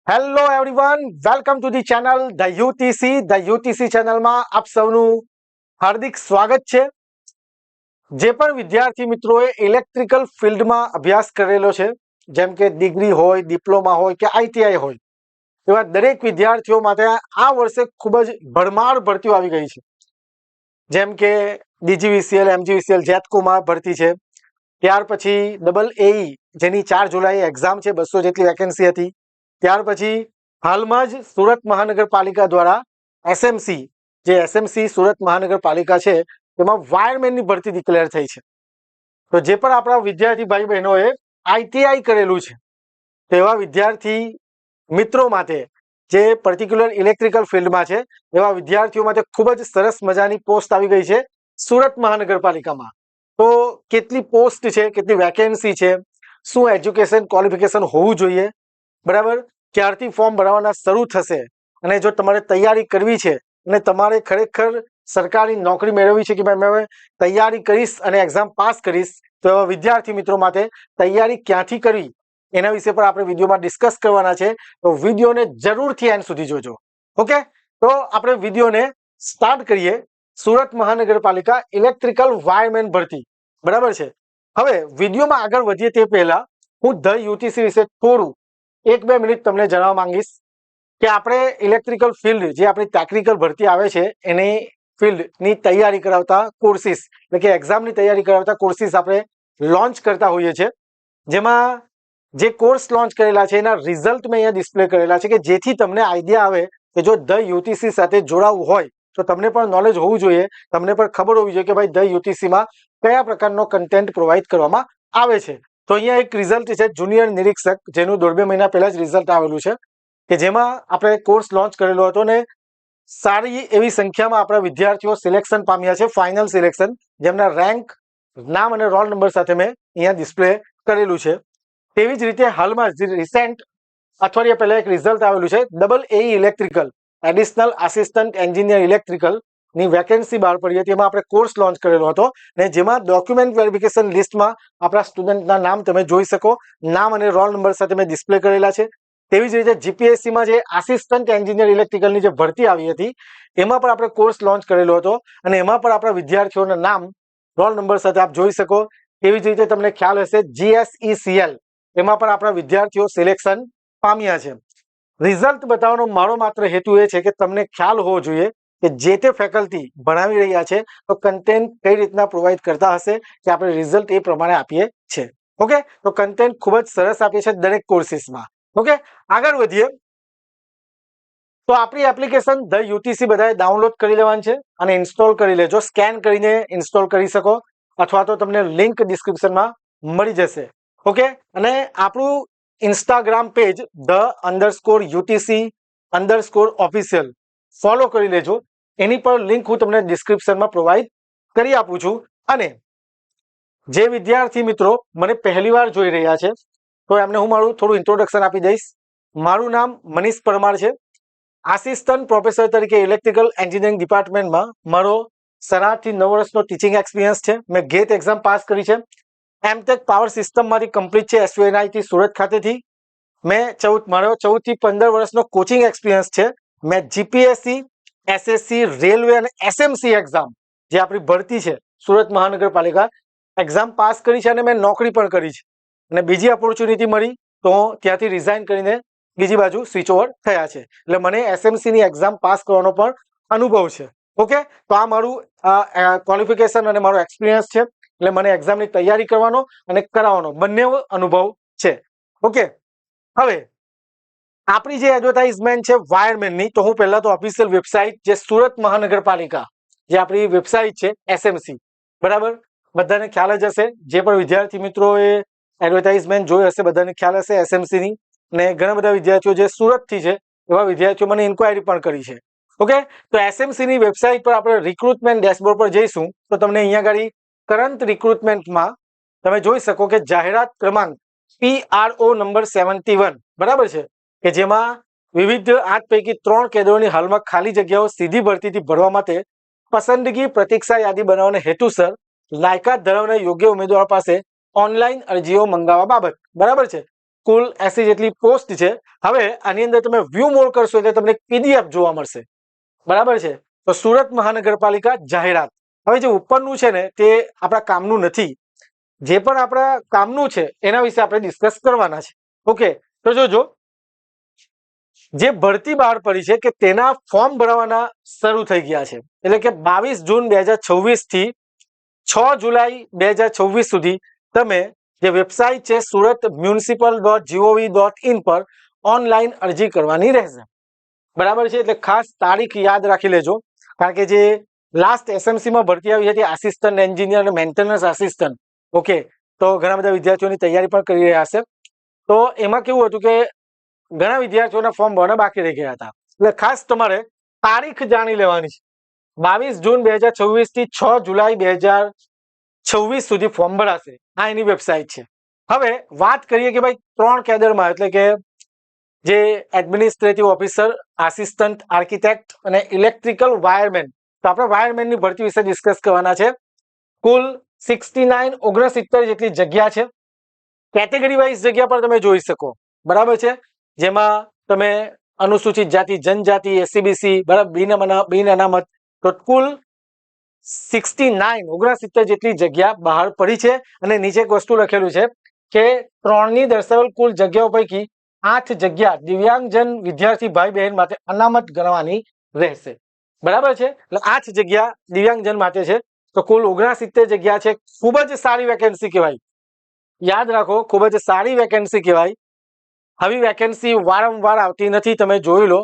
Hello everyone, welcome to the channel the UTC ચેનલમાં આપ સૌનું હાર્દિક સ્વાગત છે. જે પણ વિદ્યાર્થી મિત્રોએ ઇલેક્ટ્રિકલ ફિલ્ડમાં અભ્યાસ કરેલો છે, જેમ કે ડિગ્રી હોય, ડિપ્લોમા હોય કે આઈટીઆઈ હોય, એવા દરેક વિદ્યાર્થીઓ માટે આ વર્ષે ખૂબ જ ભરમાર ભરતીઓ આવી ગઈ છે. જેમ કે ડીજીવીસીએલ, એમજીવીસીએલ, જેતકોમાં ભરતી છે. ત્યાર પછી ડબલ એઈ, જેની 4 જુલાઈ એક્ઝામ છે, 200 જેટલી વેકેન્સી હતી. ત્યાર પછી હાલમાં જ સુરત મહાનગરપાલિકા દ્વારા એસએમસી, જે એસએમસી સુરત મહાનગરપાલિકા છે, તેમાં વાયરમેનની ભરતી ડિક્લેર થઈ છે. તો જે પણ આપણા વિદ્યાર્થી ભાઈ બહેનોએ આઈટીઆઈ કરેલું છે, તેવા વિદ્યાર્થી મિત્રો માટે, જે પર્ટિક્યુલર ઇલેક્ટ્રિકલ ફિલ્ડમાં છે, એવા વિદ્યાર્થીઓ માટે ખૂબ જ સરસ મજાની પોસ્ટ આવી ગઈ છે સુરત મહાનગરપાલિકામાં. તો કેટલી પોસ્ટ છે, કેટલી વેકેન્સી છે, શું એજ્યુકેશન ક્વોલિફિકેશન હોવું જોઈએ, બરાબર, ક્યારથી ફોર્મ ભરવાના શરૂ થશે, અને જો તમારે તૈયારી કરવી છે અને તમારે ખરેખર સરકારી નોકરી મેળવવી છે કે ભાઈ મેં તૈયારી કરીશ અને એક્ઝામ પાસ કરીશ, તો એવા વિદ્યાર્થી મિત્રો માટે તૈયારી ક્યાંથી કરવી એના વિશે પણ આપણે વિડીયોમાં ડિસ્કસ કરવાના છે. તો વિડીયોને જરૂરથી એન્ડ સુધી જોજો. ઓકે, તો આપણે વિડીયોને સ્ટાર્ટ કરીએ. સુરત મહાનગરપાલિકા ઇલેક્ટ્રિકલ વાયરમેન ભરતી, બરાબર છે. હવે વિડીયોમાં આગળ વધીએ તે પહેલા હું ધ યુટીસી વિશે થોડું 1-2 મિનિટ તમને જણાવવા માંગીશ કે આપણે ઇલેક્ટ્રિકલ ફિલ્ડ, જે આપણી ટેકનિકલ ભરતી આવે છે, એની ફિલ્ડની તૈયારી કરાવતા કોર્સિસ, એટલે કે એક્ઝામની તૈયારી કરાવતા કોર્સિસ આપણે લોન્ચ કરતા હોઈએ છીએ. જેમાં જે કોર્સ લોન્ચ કરેલા છે એના રિઝલ્ટ મેં અહીંયા ડિસ્પ્લે કરેલા છે, કે જેથી તમને આઈડિયા આવે કે જો ધ યુટીસી સાથે જોડાવું હોય તો તમને પણ નોલેજ હોવું જોઈએ, તમને પણ ખબર હોવી જોઈએ કે ભાઈ ધ યુટીસીમાં કયા પ્રકારનો કન્ટેન્ટ પ્રોવાઈડ કરવામાં આવે છે. તો અહીંયા એક રિઝલ્ટ છે જુનિયર નિરીક્ષક, જેનું 1.5 મહિના પહેલા જ રિઝલ્ટ આવેલું છે, કે જેમાં આપણે કોર્સ લોન્ચ કરેલો હતો ને સારી એવી સંખ્યામાં આપણા વિદ્યાર્થીઓ સિલેક્શન પામ્યા છે, ફાઇનલ સિલેક્શન, જેમના રેન્ક, નામ અને રોલ નંબર સાથે મેં અહીંયા ડિસ્પ્લે કરેલું છે. તેવી જ રીતે હાલમાં જ રિસેન્ટ અઠવાડિયા પહેલા એક રિઝલ્ટ આવેલું છે, ડબલ એઈ electrical, additional assistant engineer electrical ની વેકેન્સી બહાર પડી હતી. એમાં આપણે કોર્સ લોન્ચ કરેલો હતો, ને જેમાં ડોક્યુમેન્ટ વેરિફિકેશન લિસ્ટમાં આપણા સ્ટુડન્ટના નામ તમે જોઈ શકો, નામ અને રોલ નંબર સાથે મેં ડિસ્પ્લે કરેલા છે. તેવી જ રીતે જીપીએસસીમાં જે આસિસ્ટન્ટ એન્જિનિયર ઇલેક્ટ્રિકલની જે ભરતી આવી હતી, એમાં પણ આપણે કોર્સ લોન્ચ કરેલો હતો, અને એમાં પણ આપણા વિદ્યાર્થીઓના નામ, રોલ નંબર સાથે આપ જોઈ શકો. તેવી જ રીતે તમને ખ્યાલ હશે જીએસઈસીએલ, એમાં પણ આપણા વિદ્યાર્થીઓ સિલેક્શન પામ્યા છે. રિઝલ્ટ બતાવવાનો મારો માત્ર હેતુ એ છે કે તમને ખ્યાલ હોવો જોઈએ કે જે તે ફેકલ્ટી ભણાવી રહ્યા છે તો કન્ટેન્ટ કઈ રીતના પ્રોવાઈડ કરતા હશે, કે આપણે રિઝલ્ટ એ પ્રમાણે આપીએ છીએ. ઓકે, તો કન્ટેન્ટ ખૂબ જ સરસ આપીએ છીએ દરેક કોર્સિસમાં. ઓકે, આગળ વધીએ. તો આપણી એપ્લિકેશન ધ યુટીસી બધાએ ડાઉનલોડ કરી લેવાની છે અને ઇન્સ્ટોલ કરી લેજો. સ્કેન કરીને ઇન્સ્ટોલ કરી શકો, અથવા તો તમને લિંક ડિસ્ક્રિપ્શનમાં મળી જશે. ઓકે, અને આપણું ઇન્સ્ટાગ્રામ પેજ _UTC_official ફોલો કરી લેજો. એની પર લિંક હું તમને ડિસ્ક્રિપ્શનમાં પ્રોવાઈડ કરી આપું છું. અને જે વિદ્યાર્થી મિત્રો મને પહેલીવાર જોઈ રહ્યા છે, તો એમને હું મારું થોડું ઇન્ટ્રોડક્શન આપી દઈશ. મારું નામ મનીષ પરમાર છે. આસિસ્ટન્ટ પ્રોફેસર તરીકે ઇલેક્ટ્રિકલ એન્જિનિયરિંગ ડિપાર્ટમેન્ટમાં મારો 7 થી 9 વર્ષનો ટીચિંગ એક્સપિરિયન્સ છે. મેં ગેટ એક્ઝામ પાસ કરી છે. એમટેક પાવર સિસ્ટમમાંથી કમ્પ્લીટ છે એસયુએનઆઈટી સુરત ખાતેથી. મેં 14 થી 15 વર્ષનો કોચિંગ એક્સપિરિયન્સ છે. મેં જીપીએસસી, એસએસસી, રેલવે અને એસએમસી એક્ઝામ, જે આપણી ભરતી છે સુરત મહાનગરપાલિકા, એક્ઝામ પાસ કરી છે, અને મેં નોકરી પણ કરી છે. અને બીજી ઓપોર્ચ્યુનિટી મળી તો ત્યાંથી રિઝાઇન કરીને બીજી બાજુ સ્વિચ ઓવર થયા છે. એટલે મને એસએમસી ની એક્ઝામ પાસ કરવાનો પણ અનુભવ છે. ઓકે, તો આ મારું ક્વોલિફિકેશન અને મારો એક્સપિરિયન્સ છે. એટલે મને એક્ઝામની તૈયારી કરવાનો અને કરાવવાનો બંને અનુભવ છે. ઓકે, હવે આપણી જે એડવર્ટાઇઝમેન્ટ છે વાયરમેનની, તો હું પહેલા તો ઓફિશિયલ વેબસાઇટ, જે સુરત મહાનગરપાલિકા, જે આપણી વેબસાઇટ છે એસએમસી, બરાબર, બધાને ખ્યાલ જ હશે. જે પણ વિદ્યાર્થી મિત્રોએ એડવર્ટાઇઝમેન્ટ જોઈ હશે બધાને ખ્યાલ હશે એસએમસી ની. ને ઘણા બધા વિદ્યાર્થીઓ જે સુરતથી છે એવા વિદ્યાર્થીઓ મને ઇન્ક્વાયરી પણ કરી છે. ઓકે, તો એસએમસી ની વેબસાઇટ પર આપણે રિક્રુટમેન્ટ ડેશબોર્ડ પર જઈશું તો તમને અહીંયા આગળ કરંટ રિક્રુટમેન્ટમાં તમે જોઈ શકો કે જાહેરાત ક્રમાંક PRO નંબર 71, બરાબર છે, કે જેમાં વિવિધ 8 પૈકી 3 કેડરોની હાલમાં ખાલી જગ્યાઓ સીધી ભરતીથી ભરવા માટે પસંદગી પ્રતીક્ષા યાદી બનાવવાના હેતુસર લાયકાત ધરાવનાર યોગ્ય ઉમેદવારો પાસે ઓનલાઈન અરજીઓ મંગાવવા બાબત, બરાબર છે. કુલ 80 જેટલી પોસ્ટ છે. હવે આની અંદર તમે વ્યૂ મોર કરશો એટલે તમને પીડીએફ જોવા મળશે. બરાબર છે. તો સુરત મહાનગરપાલિકા જાહેરાત. હવે જે ઉપરનું છે ને તે આપણા કામનું નથી. જે પણ આપણા કામનું છે એના વિશે આપણે ડિસ્કસ કરવાના છે. ઓકે, તો જોજો જે ભરતી બહાર પડી છે કે તેના ફોર્મ ભરવાના શરૂ થઈ ગયા છે. એટલે કે 22 જૂન 2026 થી 6 જુલાઈ 2026 સુધી તમે જે વેબસાઇટ છે suratmunicipal.gov.in પર ઓનલાઈન અરજી કરવાની રહેશે. બરાબર છે. એટલે ખાસ તારીખ યાદ રાખી લેજો, કારણ કે જે લાસ્ટ એસએમસી માં ભરતી આવી હતી આસિસ્ટન્ટ એન્જિનિયર અને મેન્ટેનન્સ આસિસ્ટન્ટ, ઓકે, તો ઘણા બધા વિદ્યાર્થીઓની તૈયારી પણ કરી રહ્યા હશે. તો એમાં કેવું હતું કે ઘણા વિદ્યાર્થીઓના ફોર્મ ભરવાના બાકી રહી ગયા હતા. એટલે ખાસ તમારે તારીખ જાણી લેવાની છે. 22 જૂન 2026 થી 6 જુલાઈ 2026 સુધી ફોર્મ ભરાશે. આ એની વેબસાઇટ છે. હવે વાત કરીએ કે ભાઈ 3 કેડરમાં, એટલે કે જે એડમિનિસ્ટ્રેટિવ ઓફિસર, આસિસ્ટન્ટ આર્કિટેક્ટ અને ઇલેક્ટ્રિકલ વાયરમેન. તો આપણે વાયરમેનની ભરતી વિશે ડિસ્કસ કરવાના છે. કુલ 69 જેટલી જગ્યા છે. કેટેગરી વાઇઝ જગ્યા પર તમે જોઈ શકો. બરાબર છે. જેમાં તમે અનુસૂચિત જાતિ, જનજાતિ, એસસીબીસી, બરાબર, બિન અનામત, તો કુલ 69 જેટલી જગ્યા બહાર પડી છે. અને નીચે એક વસ્તુ લખેલું છે કે 3ની દર્શાવેલ કુલ જગ્યાઓ પૈકી 8 જગ્યા દિવ્યાંગજન વિદ્યાર્થી ભાઈ બહેન માટે અનામત ગણવાની રહેશે. બરાબર છે. એટલે 8 જગ્યા દિવ્યાંગજન માટે છે. તો કુલ 69 જગ્યા છે. ખૂબ જ સારી વેકેન્સી કહેવાય. યાદ રાખો, ખૂબ જ સારી વેકેન્સી કહેવાય. આવી વેકેન્સી વારંવાર આવતી નથી. તમે જોઈ લો,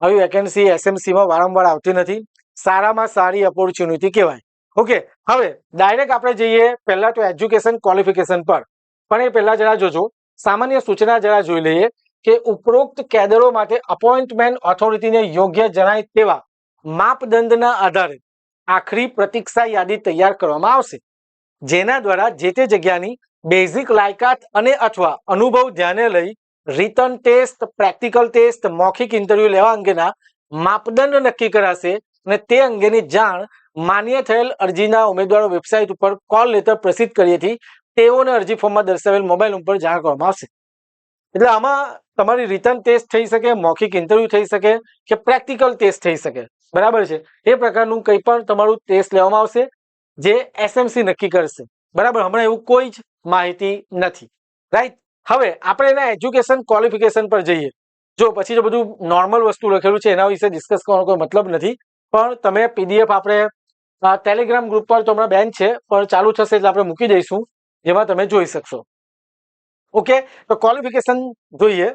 આવી વેકેન્સી એસએમસીમાં વારંવાર આવતી નથી. સારામાં સારી ઓપોર્ચ્યુનિટી કહેવાય. ઓકે, હવે ડાયરેક્ટ આપણે જઈએ પહેલા તો એજ્યુકેશન ક્વોલિફિકેશન પર. પણ એ પહેલા જરા જોજો, સામાન્ય સૂચના જરા જોઈ લઈએ કે ઉપરોક્ત કેડરો માટે અપોઇન્ટમેન્ટ ઓથોરિટીને યોગ્ય જણાય તેવા માપદંડના આધારે આખરી પ્રતીક્ષા યાદી તૈયાર કરવામાં આવશે, જેના દ્વારા જે તે જગ્યાની બેઝિક લાયકાત અને અથવા અનુભવ ધ્યાને લઈ રિટન ટેસ્ટ, પ્રેક્ટિકલ ટેસ્ટ, મૌખિક ઇન્ટરવ્યુ લેવા અંગેના માપદંડ નક્કી કરાશે અને તે અંગેની જાણ માન્ય થયેલ અરજીના ઉમેદવારો વેબસાઇટ ઉપર કોલ લેટર પ્રસિદ્ધ કરીએથી તેઓને અરજી ફોર્મમાં દર્શાવેલ મોબાઈલ ઉપર જાણ કરવામાં આવશે. એટલે આમાં તમારી રિટન ટેસ્ટ થઈ શકે, મૌખિક ઇન્ટરવ્યુ થઈ શકે કે પ્રેક્ટિકલ ટેસ્ટ થઈ શકે. બરાબર છે. એ પ્રકારનું કંઈ પણ તમારું ટેસ્ટ લેવામાં આવશે જે એસએમસી નક્કી કરશે. બરાબર, હમણાં એવું કોઈ જ માહિતી નથી. રાઈટ. હવે આપણે એના એજ્યુકેશન ક્વોલિફિકેશન પર જઈએ. જો પછી જો બધું નોર્મલ વસ્તુ લખેલું છે એના વિશે ડિસ્કસ કરવાનો કોઈ મતલબ નથી. પણ તમે પીડીએફ આપણે ટેલિગ્રામ ગ્રુપ પર તો હમણાં બેન છે, પણ ચાલુ થશે એટલે આપણે મૂકી દઈશું, જેમાં તમે જોઈ શકશો. ઓકે, તો ક્વોલિફિકેશન જોઈએ.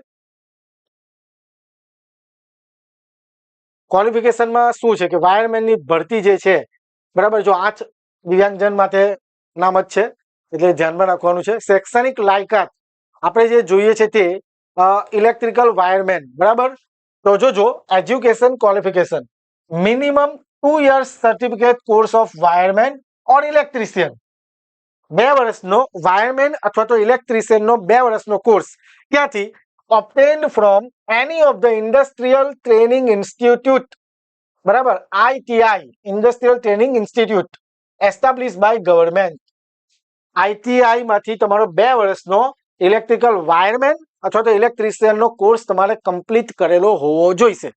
ક્વોલિફિકેશનમાં શું છે કે વાયરમેનની ભરતી જે છે, બરાબર, જો 8 દિવ્યાંગજન માટે અનામત છે એટલે ધ્યાનમાં રાખવાનું છે. શૈક્ષણિક લાયકાત આપણે જે જોઈએ છે તે ઇલેક્ટ્રિકલ વાયરમેન. બરાબર, તો જોજો education qualification minimum 2 years certificate course of wireman or electrician. 2 વર્ષનો વાયરમેન અથવા તો ઇલેક્ટ્રિશિયનનો 2 વર્ષનો કોર્સ ક્યાંથી? obtained from any of the industrial training institute, બરાબર, ITI industrial training institute established by government. ITI માંથી તમારો 2 વર્ષનો ઇલેક્ટ્રિકલ વાયરમેન અથવા તો ઇલેક્ટ્રિશિયનનો કોર્સ તમારે કમ્પ્લીટ કરેલો હોવો જોઈએ.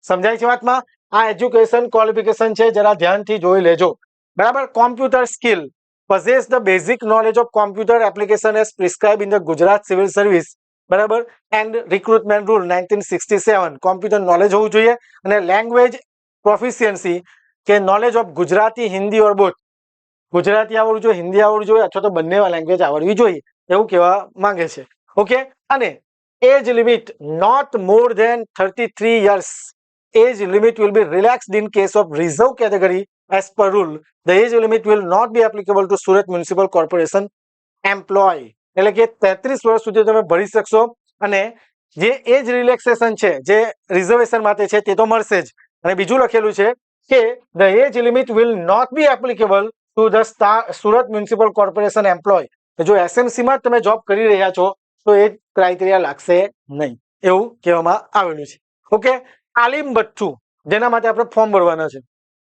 સમજાય છે વાતમાં? આ એજ્યુકેશન ક્વોલિફિકેશન છે, જરા ધ્યાનથી જોઈ લેજો. બરાબર. Computer skill possess the basic knowledge of computer application as prescribed in the Gujarat Civil Service, બરાબર, and recruitment rule 1967. Computer knowledge હોવું જોઈએ અને લેંગ્વેજ પ્રોફિશિયન્સી કે knowledge of Gujarati, Hindi or both. Gujarati આવડવું જોઈએ, હિન્દી આવડવું જોઈએ અથવા તો બંને લેંગ્વેજ આવડવી જોઈએ એવું કહેવા માંગે છે. ઓકે, અને age limit not more than 33 years. Age limit will be relaxed in case of reserve category as per rule. The age limit will not be applicable to Surat Municipal Corporation employee. એટલે કે 33 વર્ષ સુધી તમે ભરી શકશો અને જે એજ relaxation છે, જે રિઝર્વેશન માટે છે તે તો મળશે જ. અને બીજું લખેલું છે કે the age limit will not be applicable to the Surat Municipal Corporation employee. જો એસએમસી માં તમે જોબ કરી રહ્યા છો તો એ ક્રાઇટેરિયા લાગશે નહીં એવું કહેવામાં આવેલું છે. ઓકે, તાલીમ ભથ્થું જેના માટે આપણે ફોર્મ ભરવાના છે.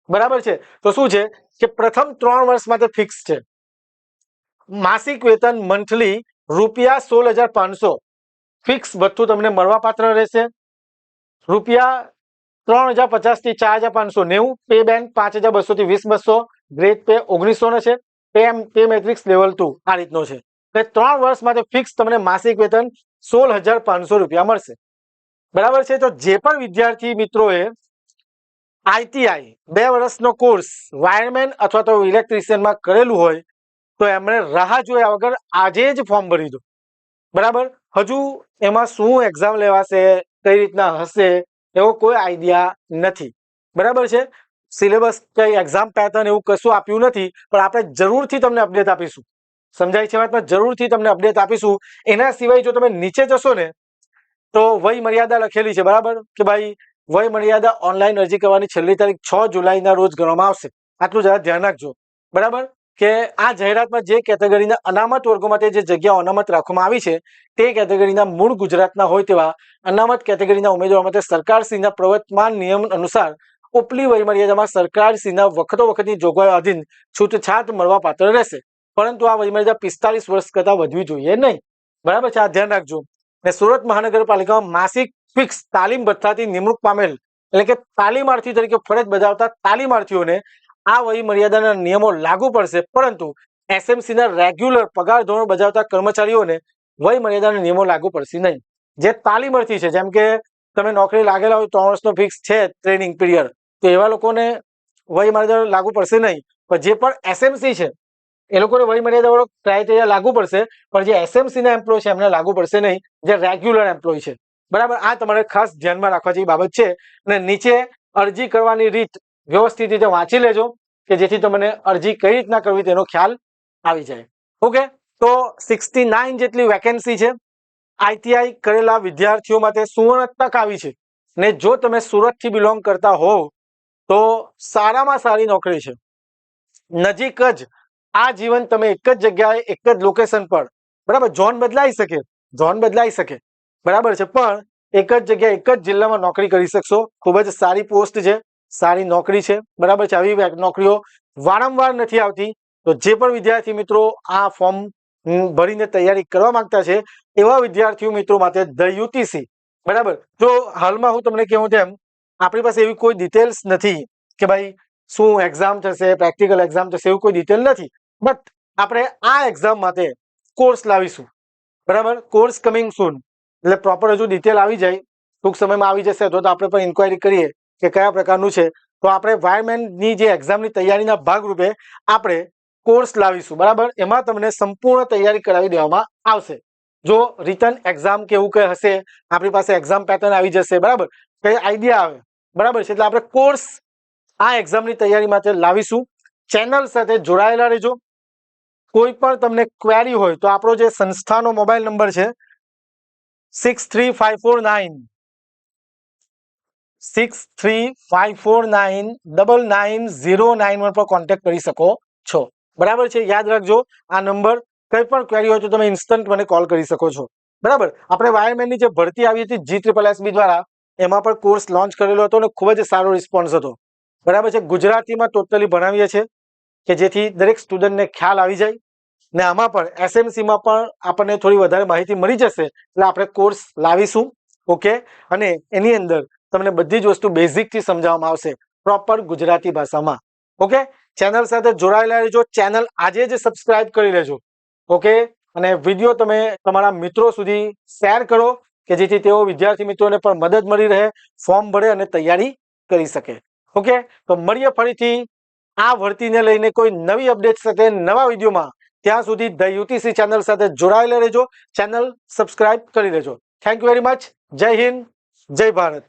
બરાબર છે. તો શું છે કે પ્રથમ 3 વર્ષ માટે ફિક્સ છે. માસિક વેતન મંથલી ₹16,500 ફિક્સ ભથ્થું તમને મળવાપાત્ર રહેશે. રૂપિયા 3050 થી 4590, પે બેંક 5200 થી 20200, ગ્રેડ પે 1900 છે, પે મેટ્રિક્સ લેવલ 2 આ રીતનો છે. એટલે 3 વર્ષ માટે ફિક્સ તમને માસિક વેતન 16500 રૂપિયા મળશે. બરાબર છે. તો જે પણ વિદ્યાર્થી મિત્રોએ આઈટીઆઈ 2 વર્ષનો કોર્સ વાયરમેન અથવા તો ઇલેક્ટ્રિશિયનમાં કરેલું હોય તો એમણે રાહ જોયા વગર આજે જ ફોર્મ ભરી દો. બરાબર. હજુ એમાં શું એક્ઝામ લેવાશે, કઈ રીતના હશે એવો કોઈ આઈડિયા નથી. બરાબર છે. સિલેબસ કઈ એક્ઝામ પેટર્ન એવું કશું આપ્યું નથી, પણ આપણે જરૂરથી તમને અપડેટ આપીશું. સમજાય છે વાતમાં? જરૂરથી તમને અપડેટ આપીશું. એના સિવાય જો તમે નીચે જશો ને તો વય મર્યાદા લખેલી છે. બરાબર કે ભાઈ વય મર્યાદા ઓનલાઈન અરજી કરવાની છેલ્લી તારીખ 6 જુલાઈના રોજ ગણવામાં આવશે. આટલું જરા ધ્યાન રાખજો. બરાબર કે આ જાહેરાતમાં જે કેટેગરીના અનામત વર્ગો માટે જે જગ્યાઓ અનામત રાખવામાં આવી છે તે કેટેગરીના મૂળ ગુજરાતના હોય તેવા અનામત કેટેગરીના ઉમેદવારો માટે સરકારશ્રીના પ્રવર્તમાન નિયમ અનુસાર ઉપલી વયમર્યાદામાં સરકારશ્રીના વખતોવખતની જોગવાઈઓ અધીન છૂટછાટ મળવાપાત્ર રહેશે. પરંતુ આ વયમર્યાદા 45 વર્ષ કરતાં વધવી જોઈએ નહીં. બરાબર છે. આ ધ્યાન રાખજો. ને સુરત મહાનગરપાલિકામાં માસિક ફિક્સ તાલીમ ભથ્થાથી નિમણૂક પામેલ એટલે કે તાલીમાર્થી તરીકે ફરજ બજાવતા તાલીમાર્થીઓને આ વય મર્યાદાના નિયમો લાગુ પડશે, પરંતુ એસએમસીના રેગ્યુલર પગાર ધોરણ બજાવતા કર્મચારીઓને વય મર્યાદાના નિયમો લાગુ પડશે નહીં. જે તાલીમાર્થી છે, જેમ કે તમે નોકરી લાગેલા હોય 3 વર્ષનો ફિક્સ છે ટ્રેનિંગ પીરિયડ, તો એવા લોકોને વય મર્યાદા લાગુ પડશે નહીં. પણ જે પણ એસએમસી છે એ લોકોને વય મર્યાદાવાળો ક્રાઇટેરિયા લાગુ પડશે, પણ જે એસએમસીના એમ્પ્લોય છે એમને લાગુ પડશે નહીં, જે રેગ્યુલર એમ્પ્લોય છે. બરાબર. આ તમારે ખાસ ધ્યાનમાં રાખવા જેવી બાબત છે. અને નીચે અરજી કરવાની રીત વ્યવસ્થિત રીતે વાંચી લેજો કે જેથી તમને અરજી કઈ રીતના કરવી તેનો ખ્યાલ આવી જાય. ઓકે. તો 69 જેટલી વેકેન્સી છે. આઈટીઆઈ કરેલા વિદ્યાર્થીઓ માટે સુવર્ણ તક આવી છે. ને જો તમે સુરતથી બિલોંગ કરતા હોવ તો સારામાં સારી નોકરી છે. નજીક જ આ જીવન તમે એક જ જગ્યાએ એક જ લોકેશન પર, બરાબર, ઝોન બદલાઈ શકે, બરાબર છે, પણ એક જ જગ્યાએ એક જ જિલ્લામાં નોકરી કરી શકશો. ખૂબ જ સારી પોસ્ટ છે, સારી નોકરી છે. બરાબર છે. આવી નોકરીઓ વારંવાર નથી આવતી. તો જે પણ વિદ્યાર્થી મિત્રો આ ફોર્મ ભરીને તૈયારી કરવા માંગતા છે એવા વિદ્યાર્થીઓ મિત્રો માટે ધ યુટીસી, બરાબર. જો હાલમાં હું તમને કહું તેમ આપણી પાસે એવી કોઈ ડિટેલ્સ નથી કે ભાઈ શું એક્ઝામ થશે, પ્રેક્ટિકલ એક્ઝામ થશે, એવું કોઈ ડિટેલ નથી. બટ આપણે આ એક્ઝામ માટે કોર્સ લાવીશું. બરાબર. કોર્સ કમિંગ સૂન, એટલે પ્રોપર હજુ ડિટેલ આવી જાય, ટૂંક સમયમાં આવી જશે તો આપણે પણ ઇન્ક્વાયરી કરીએ કે કયા પ્રકારનું છે. તો આપણે વાયરમેનની જે એક્ઝામની તૈયારીના ભાગરૂપે આપણે કોર્સ લાવીશું. બરાબર. એમાં તમને સંપૂર્ણ તૈયારી કરાવી દેવામાં આવશે. જો રિટન એક્ઝામ કે એવું કંઈ હશે, આપણી પાસે એક્ઝામ પેટર્ન આવી જશે, બરાબર, કઈ આઈડિયા આવે, બરાબર છે, એટલે આપણે કોર્સ આ એક્ઝામની તૈયારી માટે લાવીશું. ચેનલ સાથે જોડાયેલા રહેજો. કોઈ પણ તમને ક્વેરી હોય તો આપણો જે સંસ્થાનો મોબાઈલ નંબર છે 6354999909 પર કોન્ટેક્ટ કરી શકો છો. બરાબર છે. યાદ રાખજો આ નંબર. કઈ પણ ક્વેરી હોય તો તમે ઇન્સ્ટન્ટ મને કોલ કરી શકો છો. બરાબર. આપણે વાયરમેનની જે ભરતી આવી હતી GSSB દ્વારા, એમાં પણ કોર્સ લોન્ચ કરેલો હતો અને ખૂબ જ સારો રિસ્પોન્સ હતો. બરાબર છે. ગુજરાતીમાં ટોટલી ભણાવીએ છીએ કે જેથી દરેક સ્ટુડન્ટને ખ્યાલ આવી જાય. ને આમાં પણ એસએમસીમાં પણ આપણને થોડી વધારે માહિતી મળી જશે, એટલે આપણે કોર્સ લાવીશું. ઓકે. અને એની અંદર તમને બધી જ વસ્તુ બેઝિકથી સમજાવવામાં આવશે, પ્રોપર ગુજરાતી ભાષામાં. ઓકે. ચેનલ સાથે જોડાયેલા રહેજો. ચેનલ આજે જ સબસ્ક્રાઇબ કરી લેજો. ઓકે. અને વિડીયો તમે તમારા મિત્રો સુધી શેર કરો કે જેથી તેઓ વિદ્યાર્થી મિત્રોને પણ મદદ મળી રહે, ફોર્મ ભરે અને તૈયારી કરી શકે. ઓકે. તો મળીએ ફરીથી આ ભરતીને લઈને કોઈ નવી અપડેટ સાથે નવા વિડીયોમાં. ત્યાં સુધી ધ યુટીસી ચેનલ સાથે જોડાયેલા રહેજો. ચેનલ સબસ્ક્રાઇબ કરી લેજો. Thank you very much. જય હિન્દ, જય ભારત.